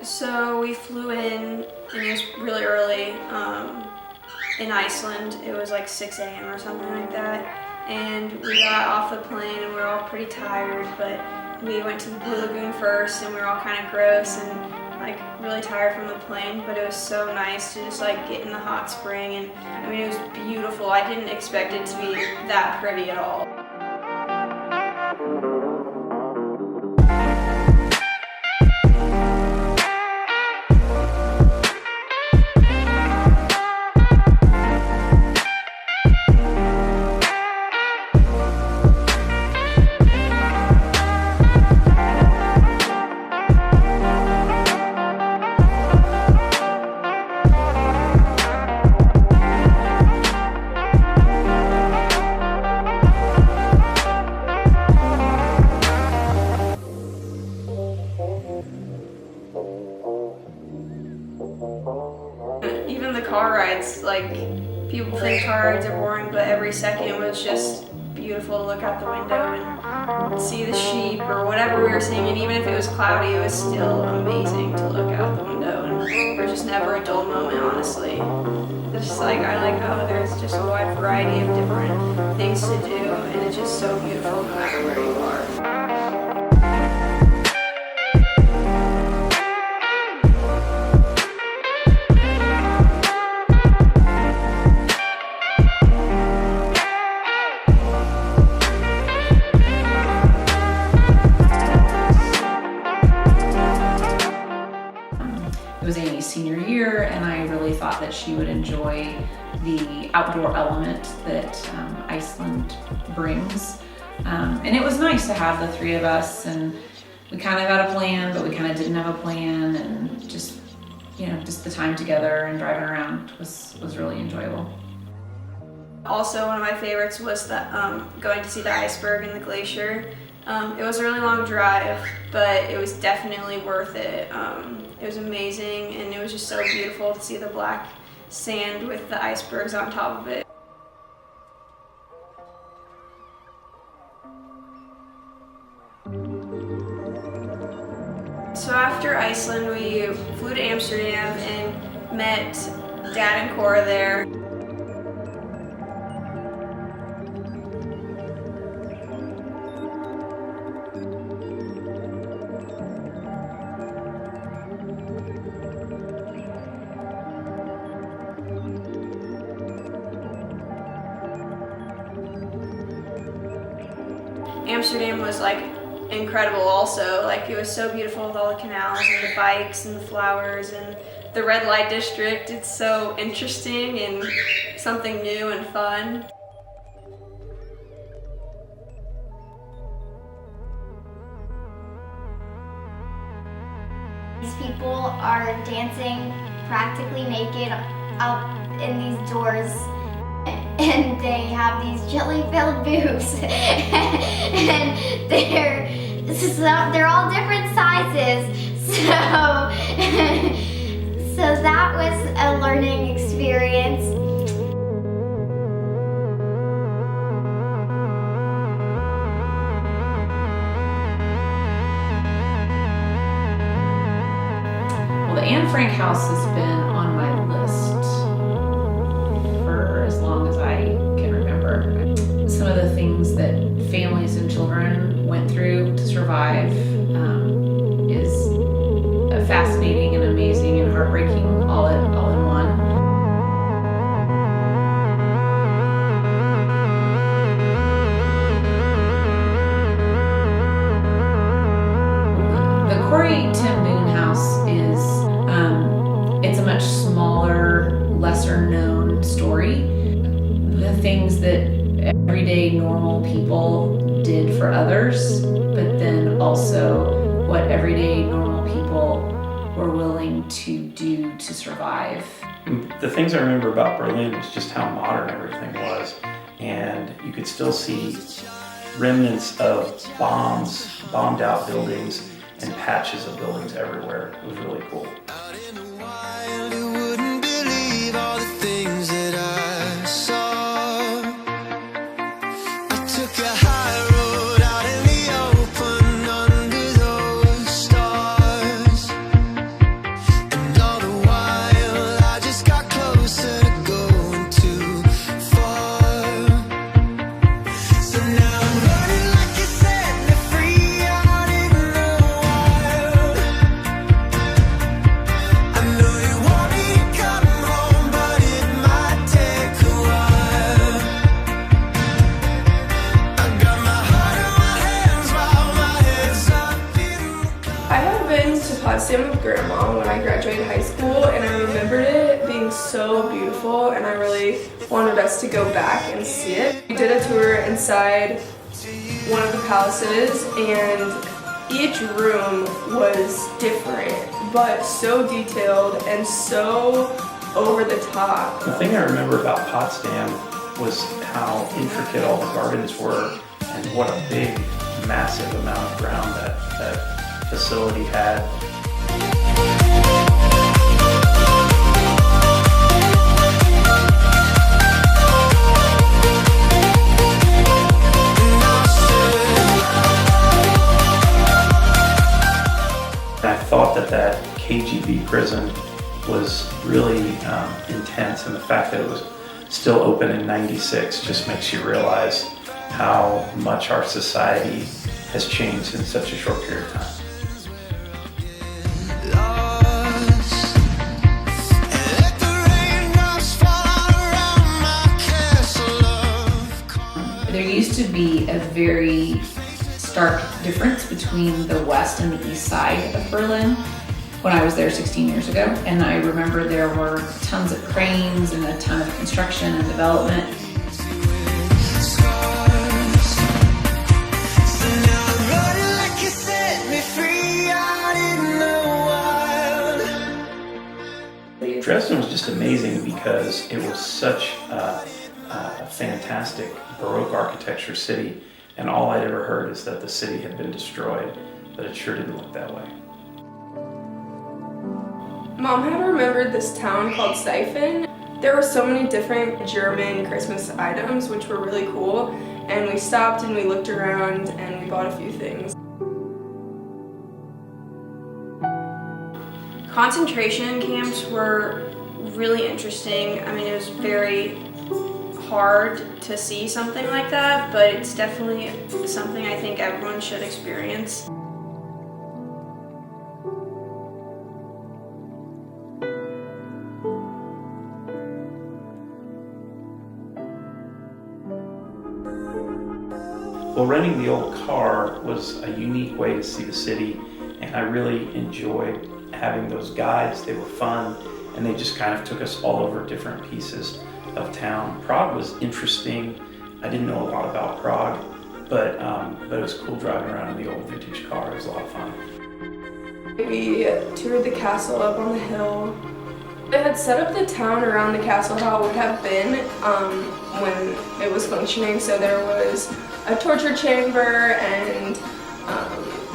So we flew in, and it was really early in Iceland. It was like 6 a.m. or something like that. And we got off the plane and we were all pretty tired, but we went to the Blue Lagoon first and we were all kind of gross and like really tired from the plane, but it was so nice to just like get in the hot spring, and I mean it was beautiful. I didn't expect it to be that pretty at all. Even the car rides, like, people think car rides are boring, but every second was just beautiful to look out the window and see the sheep or whatever we were seeing. And even if it was cloudy, it was still amazing to look out the window. And there's just never a dull moment, honestly. It's just like, I like how there's just a wide variety of different things to do, and it's just so beautiful no matter where you are. It was Annie's senior year, and I really thought that she would enjoy the outdoor element that Iceland brings. And it was nice to have the three of us, and we kind of had a plan, but we kind of didn't have a plan, and just, you know, just the time together and driving around was really enjoyable. Also, one of my favorites was going to see the iceberg and the glacier. It was a really long drive, but it was definitely worth it. It was amazing, and it was just so beautiful to see the black sand with the icebergs on top of it. So after Iceland, we flew to Amsterdam and met Dad and Cora there. Amsterdam was like incredible also. Like, it was so beautiful with all the canals and the bikes and the flowers and the red light district. It's so interesting and something new and fun. These people are dancing practically naked out in these doors, and they have these jelly-filled boobs, and they're all different sizes. So that was a learning experience. Well, the Anne Frank house has been on my list for as long as I can remember. Some of the things that families and children went through to survive is fascinating and amazing and heartbreaking all in one. The Corrie ten Boom house is it's a much smaller, lesser known story. The things that everyday normal people did for others, but then also what everyday normal people were willing to do to survive. The things I remember about Berlin was just how modern everything was, and you could still see remnants of bombed out buildings and patches of buildings everywhere. It was really cool. Potsdam with Grandma when I graduated high school, and I remembered it being so beautiful, and I really wanted us to go back and see it. We did a tour inside one of the palaces, and each room was different, but so detailed and so over the top. The thing I remember about Potsdam was how intricate all the gardens were, and what a big, massive amount of ground that facility had. And I thought that KGB prison was really intense, and the fact that it was still open in '96 just makes you realize how much our society has changed in such a short period of time. There used to be a very stark difference between the west and the east side of Berlin when I was there 16 years ago. And I remember there were tons of cranes and a ton of construction and development. Dresden was just amazing because it was such a fantastic Baroque architecture city, and all I'd ever heard is that the city had been destroyed, but it sure didn't look that way. Mom had remembered this town called Seifen. There were so many different German Christmas items, which were really cool, and we stopped and we looked around and we bought a few things. Concentration camps were really interesting. I mean, it was very hard to see something like that, but it's definitely something I think everyone should experience. Well, renting the old car was a unique way to see the city, and I really enjoyed having those guides. They were fun, and they just kind of took us all over different pieces of town. Prague was interesting. I didn't know a lot about Prague, but it was cool driving around in the old vintage car. It was a lot of fun. We toured the castle up on the hill. They had set up the town around the castle how it would have been when it was functioning. So there was a torture chamber and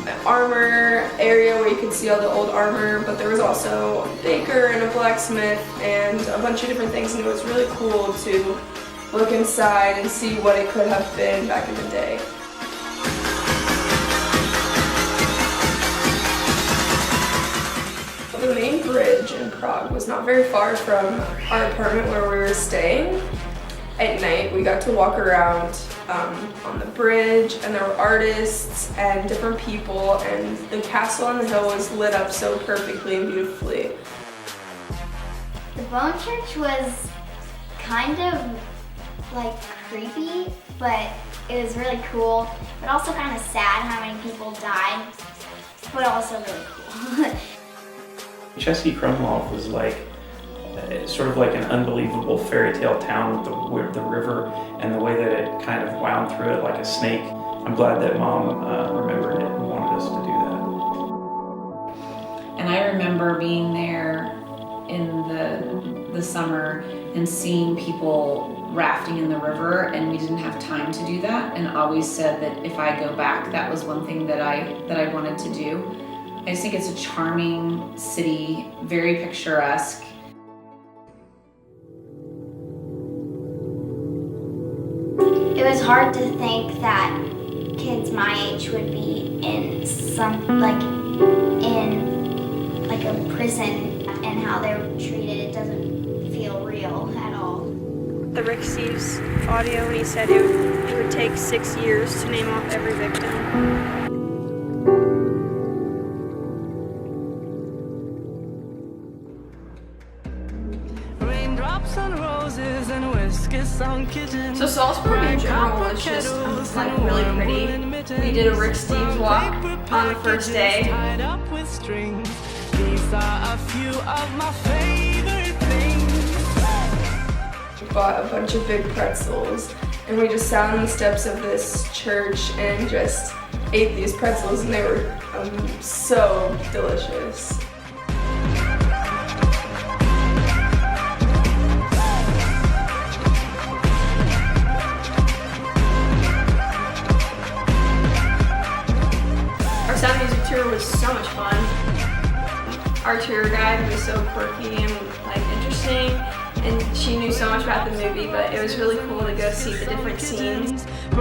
an armor area where you could see all the old armor, but there was also a baker and a blacksmith and a bunch of different things, and it was really cool to look inside and see what it could have been back in the day. The main bridge in Prague was not very far from our apartment where we were staying. At night, we got to walk around on the bridge, and there were artists and different people, and the castle on the hill was lit up so perfectly and beautifully. The Bone Church was kind of like creepy, but it was really cool, but also kind of sad how many people died, but also really cool. Český Krumlov was like sort of like an unbelievable fairy tale town with the river and the way that it kind of wound through it like a snake. I'm glad that Mom remembered it and wanted us to do that. And I remember being there in the summer and seeing people rafting in the river, and we didn't have time to do that, and always said that if I go back, that was one thing that I wanted to do. I just think it's a charming city, very picturesque. It was hard to think that kids my age would be in a prison, and how they're treated. It doesn't feel real at all. The Rick Steves audio, and he said it would take 6 years to name off every victim. So Salzburg in general was just like really pretty. We did a Rick Steves walk on the first day. These are a few of my favorite things. We bought a bunch of big pretzels, and we just sat on the steps of this church and just ate these pretzels, and they were so delicious. Our sound music tour was so much fun. Our tour guide was so quirky and interesting, and she knew so much about the movie, but it was really cool to go see the different scenes. We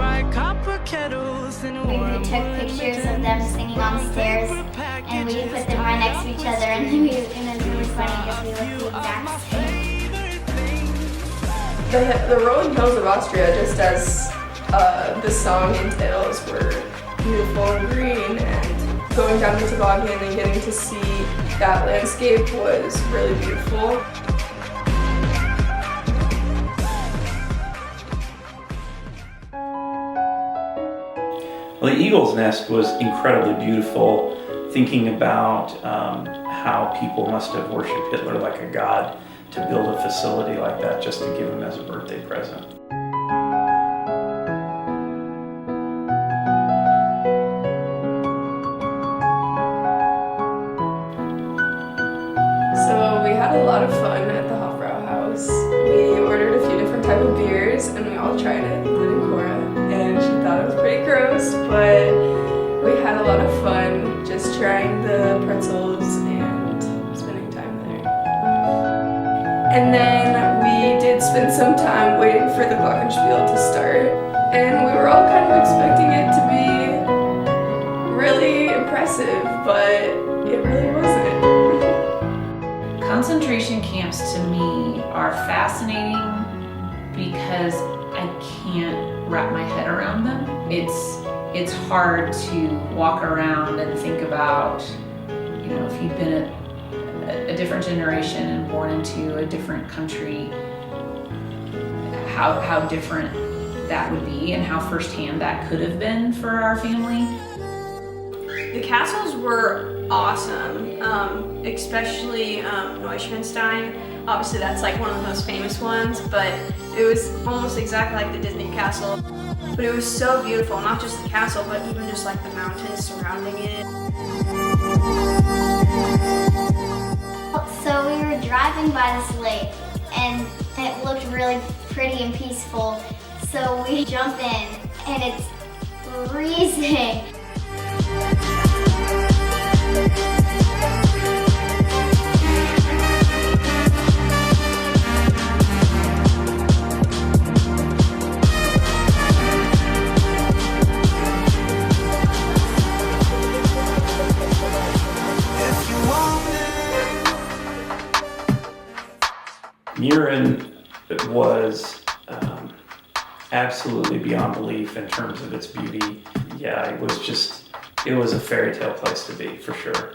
took pictures of them singing on the stairs, and we put them right next to each other, and it was really funny because we looked the exact same. The rolling hills of Austria, just as the song entails, were beautiful and green, and going down the toboggan and getting to see that landscape was really beautiful. Well, the Eagle's Nest was incredibly beautiful, thinking about how people must have worshipped Hitler like a god to build a facility like that just to give him as a birthday present. So we had a lot of fun at the Hofbrauhaus. We ordered a few different type of beers, and we all tried it, including Cora, and she thought it was pretty gross, but we had a lot of fun just trying the pretzels and spending time there. And then we did spend some time waiting for the Glockenspiel to start, and we were all kind of expecting it to be really impressive, but it really wasn't. Concentration camps to me are fascinating because I can't wrap my head around them. It's hard to walk around and think about, if you've been a different generation and born into a different country, how different that would be and how firsthand that could have been for our family. The castles were awesome, especially Neuschwanstein. Obviously that's like one of the most famous ones, but it was almost exactly like the Disney castle. But it was so beautiful, not just the castle, but even just like the mountains surrounding it. So we were driving by this lake, and it looked really pretty and peaceful. So we jumped in, and it's freezing. Murin was absolutely beyond belief in terms of its beauty. Yeah, it was a fairy tale place to be, for sure.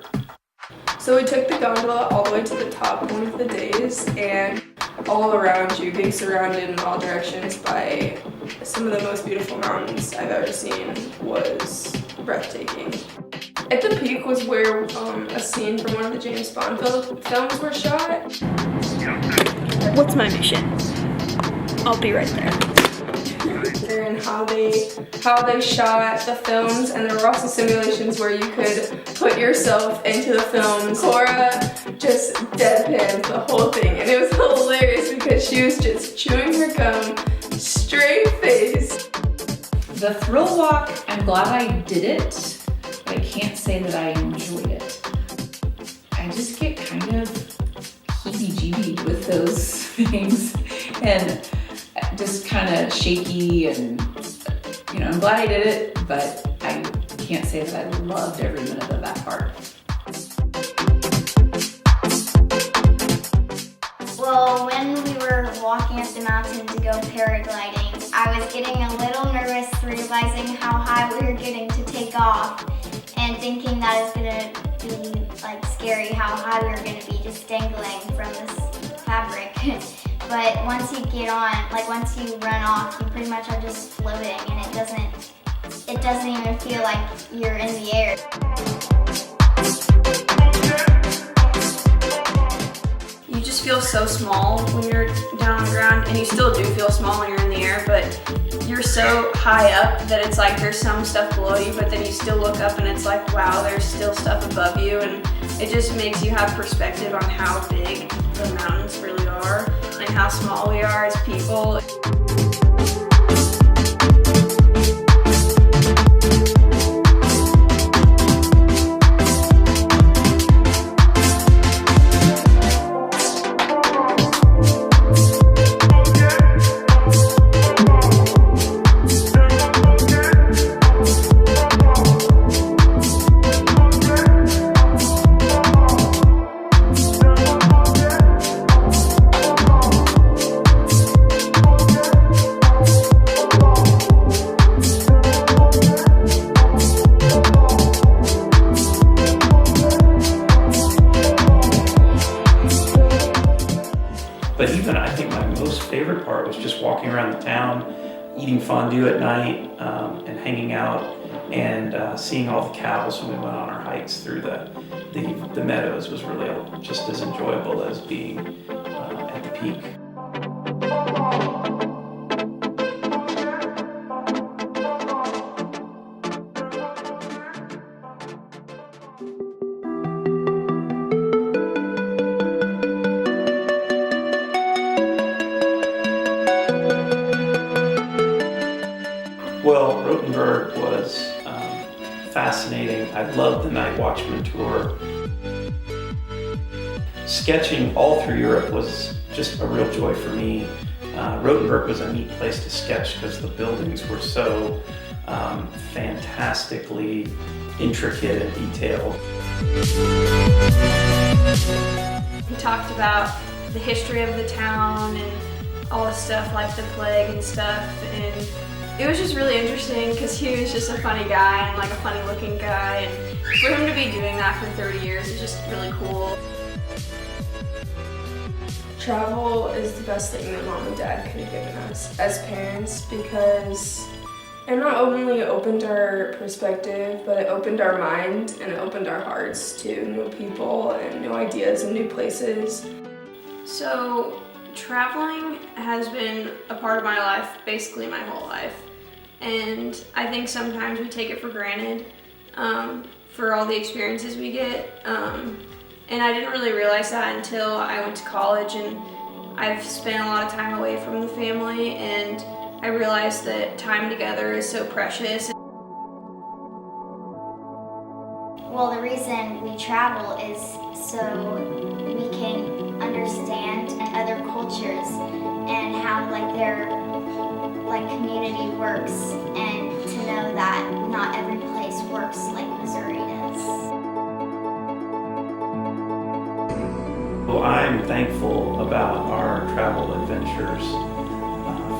So we took the gondola all the way to the top one of the days, and all around you, being surrounded in all directions by some of the most beautiful mountains I've ever seen, was breathtaking. At the peak was where a scene from one of the James Bond films were shot. What's my mission? I'll be right there. And how they shot the films, and there were also simulations where you could put yourself into the films. Cora just deadpanned the whole thing, and it was hilarious because she was just chewing her gum, straight face. The thrill walk, I'm glad I did it, but I can't say that I enjoyed it. I just get kind of heebie-jeebie with those things, and just kind of shaky, and I'm glad I did it, but I can't say that I loved every minute of that part. Well, when we were walking up the mountain to go paragliding, I was getting a little nervous realizing how high we were getting to take off, and thinking that it's gonna be scary how high we were gonna be just dangling from this fabric. But once you get on, once you run off, you pretty much are just floating, and it doesn't even feel like you're in the air. so small when you're down on the ground, and you still do feel small when you're in the air, but you're so high up that it's like there's some stuff below you, but then you still look up and it's like, wow, there's still stuff above you, and it just makes you have perspective on how big the mountains really are and how small we are as people. But even I think my most favorite part was just walking around the town, eating fondue at night, and hanging out and seeing all the cows when we went on our hikes through the meadows was really just as enjoyable as being at the peak. Well, Rothenburg was fascinating. I loved the Night Watchman tour. Sketching all through Europe was just a real joy for me. Rothenburg was a neat place to sketch because the buildings were so fantastically intricate and detailed. He talked about the history of the town and all the stuff like the plague and stuff, and it was just really interesting because he was just a funny guy and like a funny looking guy, and for him to be doing that for 30 years is just really cool. Travel is the best thing that Mom and Dad could have given us as parents, because it not only opened our perspective, but it opened our mind and it opened our hearts to new people and new ideas and new places. So traveling has been a part of my life basically my whole life, and I think sometimes we take it for granted for all the experiences we get, and I didn't really realize that until I went to college, and I've spent a lot of time away from the family, and I realized that time together is so precious. Well, the reason we travel is so we can understand other cultures and how their community works, and to know that not every place works like Missouri does. Well, I'm thankful about our travel adventures,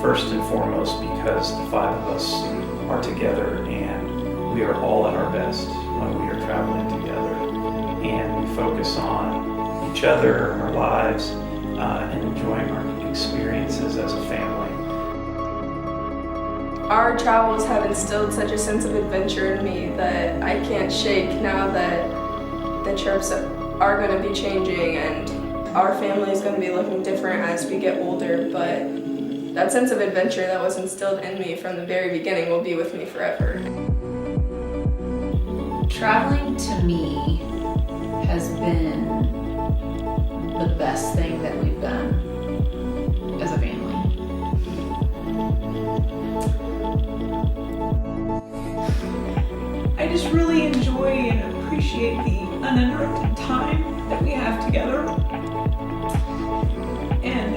first and foremost because the five of us are together and we are all at our best when we are traveling together, and we focus on each other, our lives, and enjoying our experiences as a family. Our travels have instilled such a sense of adventure in me that I can't shake now that the trips are going to be changing and our family is going to be looking different as we get older, but that sense of adventure that was instilled in me from the very beginning will be with me forever. Traveling to me has been the best thing that we've done as a family. I just really enjoy and appreciate the uninterrupted time that we have together. And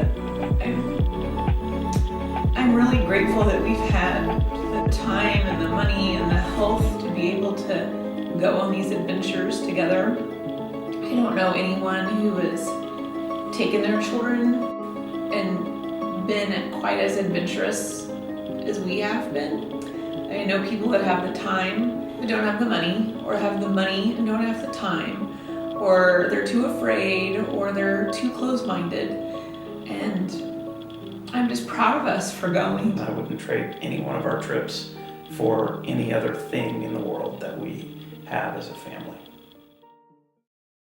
I'm really grateful that we've had the time and the money and the health to be able to go on these adventures together. I don't know anyone who has taken their children and been quite as adventurous as we have been. I know people that have the time but don't have the money, or have the money and don't have the time, or they're too afraid, or they're too close-minded. And I'm just proud of us for going. I wouldn't trade any one of our trips for any other thing in the world that we have as a family.